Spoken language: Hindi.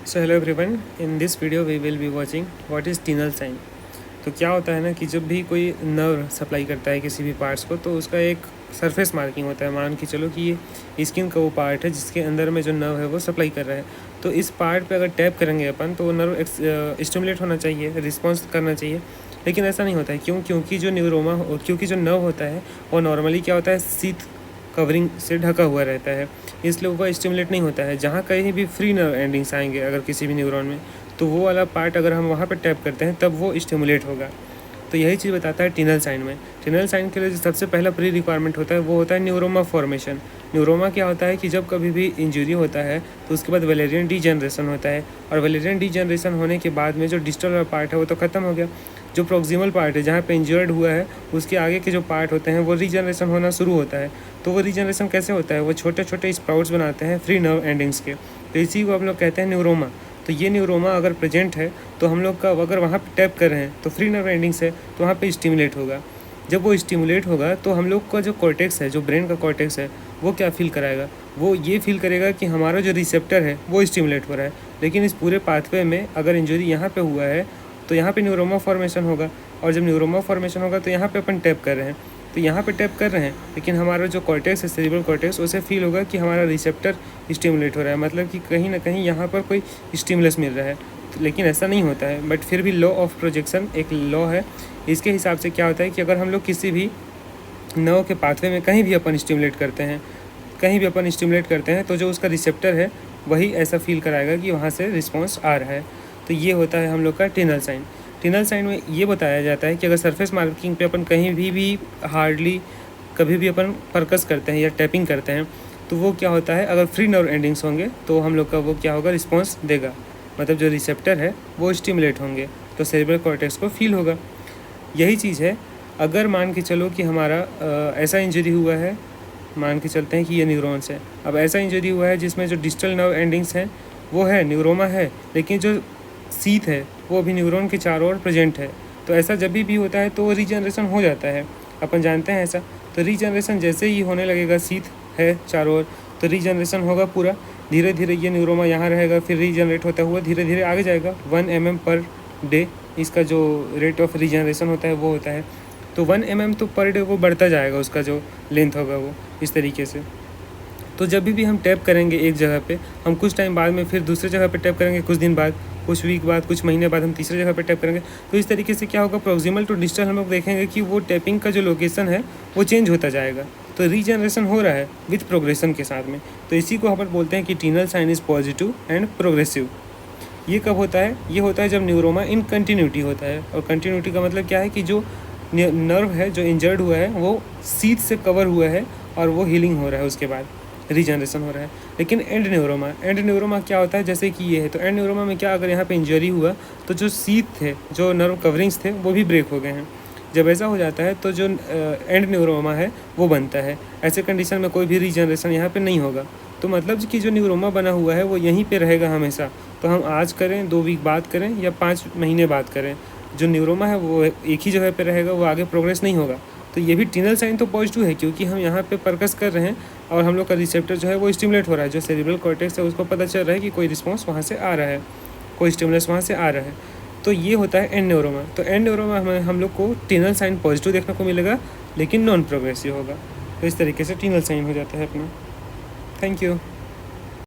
So hello everyone, in this video we will be watching what is Tinel sign. तो क्या होता है ना कि जब भी कोई नर्व सप्लाई करता है किसी भी पार्ट्स को, तो उसका एक सरफेस मार्किंग होता है। मान के चलो कि ये स्किन का वो पार्ट है जिसके अंदर में जो नर्व है वो सप्लाई कर रहा है। तो इस पार्ट पे अगर टैप करेंगे अपन तो वो नर्व स्टिमुलेट होना चाहिए, रिस्पॉन्स करना चाहिए। लेकिन ऐसा नहीं होता है। क्योंकि जो नर्व होता है वो नॉर्मली क्या होता है, सीथ कवरिंग से ढका हुआ रहता है, इसलिए वो स्टिमुलेट नहीं होता है। जहाँ कहीं भी फ्री नर्व एंडिंग्स आएंगे अगर किसी भी न्यूरॉन में, तो वो वाला पार्ट अगर हम वहाँ पर टैप करते हैं तब वो स्टिमुलेट होगा। तो यही चीज़ बताता है टीनल साइन में। टीनल साइन के लिए जो सबसे पहला प्री रिक्वायरमेंट होता है वो होता है न्यूरोमा फॉर्मेशन। न्यूरोमा क्या होता है कि जब कभी भी इंजरी होता है तो उसके बाद वेलेरियन डीजनरेशन होता है, और वेलेरियन डीजनरेशन होने के बाद में जो डिस्टल वाला पार्ट है वो तो ख़त्म हो गया। जो प्रोक्सिमल पार्ट है जहाँ पे इंजर्ड हुआ है उसके आगे के जो पार्ट होते हैं वो रीजनरेशन होना शुरू होता है। तो वो रीजनरेशन कैसे होता है, वो छोटे छोटे स्प्राउट्स बनाते हैं फ्री नर्व एंडिंग्स के। तो इसी को हम लोग कहते हैं न्यूरोमा। तो ये न्यूरोमा अगर प्रेजेंट है तो हम लोग का अगर वहाँ पे टैप कर रहे हैं तो फ्री नर्व एंडिंग्स है तो वहाँ पे स्टिमुलेट होगा। जब वो स्टिमुलेट होगा तो हम लोग का जो कॉर्टेक्स है, जो ब्रेन का कॉर्टेक्स है, वो क्या फील कराएगा, वो ये फील करेगा कि हमारा जो रिसेप्टर है वो स्टिमुलेट हो रहा है। लेकिन इस पूरे पाथवे में अगर इंजरी यहाँ पे हुआ है तो यहाँ पे न्यूरोमा फॉर्मेशन होगा, और जब न्यूरोमा फॉर्मेशन होगा तो यहाँ पे अपन टैप कर रहे हैं, तो यहाँ पे टैप कर रहे हैं, लेकिन हमारा जो कॉर्टेक्स है, सेरिब्रल कॉर्टेक्स, उसे फील होगा कि हमारा रिसेप्टर स्टिमुलेट हो रहा है, मतलब कि कहीं ना कहीं यहाँ पर कोई स्टिमुलस मिल रहा है। लेकिन ऐसा नहीं होता है। बट फिर भी लॉ ऑफ प्रोजेक्शन एक लॉ है, इसके हिसाब से क्या होता है कि अगर हम लोग किसी भी नर्व के पाथवे में कहीं भी अपन स्टिमुलेट करते हैं तो जो उसका रिसेप्टर है वही ऐसा फील कराएगा कि वहाँ से रिस्पॉन्स आ रहा है। तो ये होता है हम लोग का टीनल साइन। टीनल साइन में ये बताया जाता है कि अगर सरफेस मार्किंग पे अपन कहीं भी हार्डली कभी भी अपन फोकस करते हैं या टैपिंग करते हैं तो वो क्या होता है, अगर फ्री नर्व एंडिंग्स होंगे तो हम लोग का वो क्या होगा, रिस्पॉन्स देगा, मतलब जो रिसेप्टर है वो स्टिमुलेट होंगे तो सेरिब्रल कॉर्टेक्स को फील होगा। यही चीज़ है। अगर मान के चलो कि हमारा ऐसा इंजरी हुआ है, मान के चलते हैं कि ये न्यूरॉन्स है। अब ऐसा इंजरी हुआ है जिसमें जो डिस्टल नर्व एंडिंग्स हैं वो है, न्यूरोमा है, लेकिन जो सीथ है वो अभी न्यूरॉन के चारों ओर प्रेजेंट है। तो ऐसा जब भी होता है तो वो रीजनरेशन हो जाता है, अपन जानते हैं ऐसा। तो रीजनरेशन जैसे ही होने लगेगा, सीथ है चारों ओर, तो रीजनरेशन होगा पूरा। धीरे धीरे ये न्यूरोमा यहाँ रहेगा, फिर रीजनरेट होता हुआ धीरे धीरे आगे जाएगा। 1 mm पर डे इसका जो रेट ऑफ रीजनरेशन होता है वो होता है। तो 1 mm तो पर डे वो बढ़ता जाएगा, उसका जो लेंथ होगा वो इस तरीके से। तो जब भी हम टैप करेंगे एक जगह पे, हम कुछ टाइम बाद में फिर दूसरे जगह पे टैप करेंगे, कुछ दिन बाद, कुछ वीक बाद, कुछ महीने बाद हम तीसरे जगह पे टैप करेंगे। तो इस तरीके से क्या होगा, प्रोक्सिमल टू डिस्टल हम लोग देखेंगे कि वो टैपिंग का जो लोकेशन है वो चेंज होता जाएगा। तो रीजनरेशन हो रहा है विथ प्रोग्रेशन के साथ में। तो इसी को हम बोलते हैं कि Tinel sign is positive and progressive. ये कब होता है, ये होता है जब न्यूरोमा इन कंटिन्यूटी होता है। और कंटिन्यूटी का मतलब क्या है कि जो नर्व है जो इंजर्ड हुआ है वो सीथ से कवर हुआ है और वो हीलिंग हो रहा है, उसके बाद रीजनरेशन हो रहा है। लेकिन एंड न्यूरोमा क्या होता है, जैसे कि ये है, तो एंड न्यूरोमा में क्या, अगर यहाँ पे इंजरी हुआ तो जो सीथ थे, जो नर्व कवरिंग्स थे, वो भी ब्रेक हो गए हैं। जब ऐसा हो जाता है तो जो एंड न्यूरोमा है वो बनता है। ऐसे कंडीशन में कोई भी रीजनरेशन यहाँ पे नहीं होगा। तो मतलब कि जो न्यूरोमा बना हुआ है वो यहीं पे रहेगा हमेशा। तो हम आज करें, 2 वीक बाद करें या 5 महीने बाद करें, जो न्यूरोमा है वो एक ही जगह पे रहेगा, वो आगे प्रोग्रेस नहीं होगा। तो ये भी टीनल साइन तो पॉजिटिव है, क्योंकि हम यहाँ पे फोकस कर रहे हैं और हम लोग का रिसेप्टर जो है वो स्टिमुलेट हो रहा है। जो सेरिब्रल कॉर्टेक्स है उसको पता चल रहा है कि कोई रिस्पॉन्स वहाँ से आ रहा है, कोई स्टिमुलस वहाँ से आ रहा है। तो ये होता है एंड न्यूरोमा। तो एंड न्यूरोमा में हम लोग को टीनल साइन पॉजिटिव देखने को मिलेगा, लेकिन नॉन प्रोग्रेसिव होगा। तो इस तरीके से टीनल साइन हो जाता है अपना। Thank you.